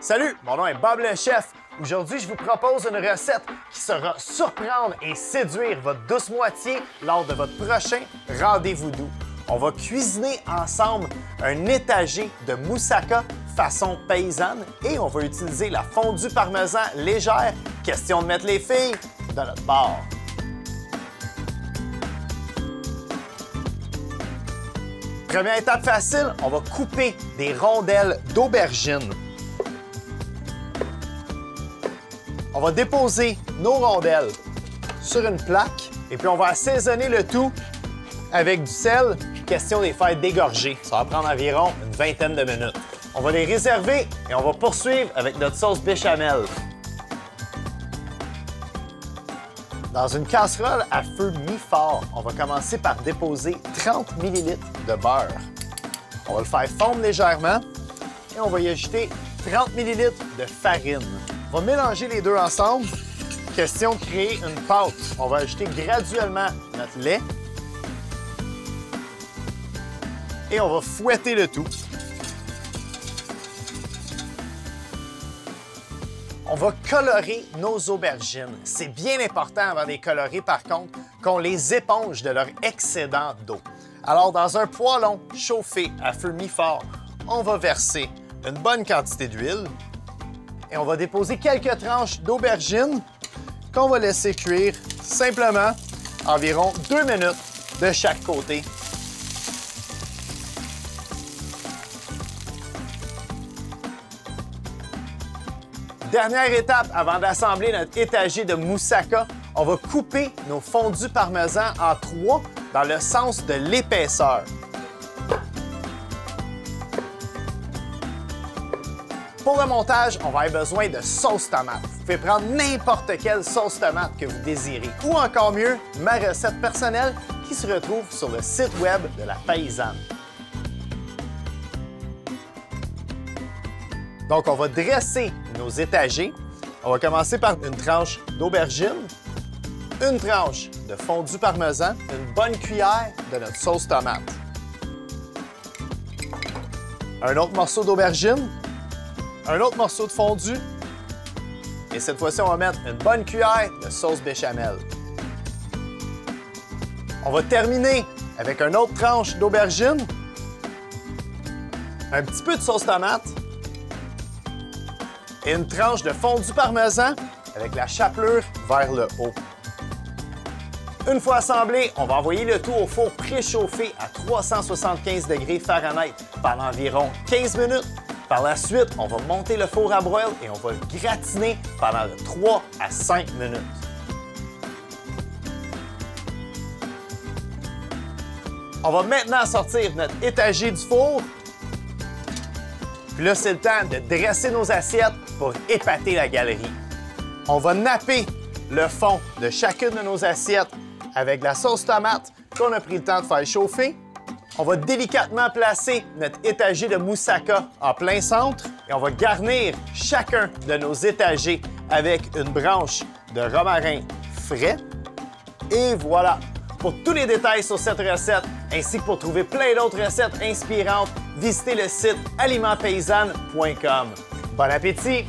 Salut, mon nom est Bob le Chef. Aujourd'hui, je vous propose une recette qui saura surprendre et séduire votre douce moitié lors de votre prochain rendez-vous doux. On va cuisiner ensemble un étagé de moussaka façon paysanne et on va utiliser la fondue parmesan légère. Question de mettre les filles de notre bord. Première étape facile, on va couper des rondelles d'aubergine. On va déposer nos rondelles sur une plaque et puis on va assaisonner le tout avec du sel. Question de les faire dégorger. Ça va prendre environ une vingtaine de minutes. On va les réserver et on va poursuivre avec notre sauce béchamel. Dans une casserole à feu mi-fort, on va commencer par déposer 30 ml de beurre. On va le faire fondre légèrement et on va y ajouter 30 ml de farine. On va mélanger les deux ensemble. Question de créer une pâte. On va ajouter graduellement notre lait. Et on va fouetter le tout. On va colorer nos aubergines. C'est bien important avant de les colorer, par contre, qu'on les éponge de leur excédent d'eau. Alors, dans un poêlon chauffé à feu mi-fort, on va verser une bonne quantité d'huile et on va déposer quelques tranches d'aubergines qu'on va laisser cuire simplement environ 2 minutes de chaque côté. Dernière étape avant d'assembler notre étagé de moussaka, on va couper nos fondus parmesan en 3 dans le sens de l'épaisseur. Pour le montage, on va avoir besoin de sauce tomate. Vous pouvez prendre n'importe quelle sauce tomate que vous désirez. Ou encore mieux, ma recette personnelle qui se retrouve sur le site web de la paysanne. Donc, on va dresser nos étagés. On va commencer par une tranche d'aubergine, une tranche de fondue parmesan, une bonne cuillère de notre sauce tomate. Un autre morceau d'aubergine, un autre morceau de fondue. Et cette fois-ci, on va mettre une bonne cuillère de sauce béchamel. On va terminer avec une autre tranche d'aubergine, un petit peu de sauce tomate et une tranche de fondue parmesan avec la chapelure vers le haut. Une fois assemblé, on va envoyer le tout au four préchauffé à 375 degrés Fahrenheit pendant environ 15 minutes. Par la suite, on va monter le four à broil et on va le gratiner pendant de 3 à 5 minutes. On va maintenant sortir notre étagé du four. Puis là, c'est le temps de dresser nos assiettes pour épater la galerie. On va napper le fond de chacune de nos assiettes avec de la sauce tomate qu'on a pris le temps de faire chauffer. On va délicatement placer notre étagé de moussaka en plein centre et on va garnir chacun de nos étagés avec une branche de romarin frais. Et voilà! Pour tous les détails sur cette recette, ainsi que pour trouver plein d'autres recettes inspirantes, visitez le site alimentpaysanne.com. Bon appétit!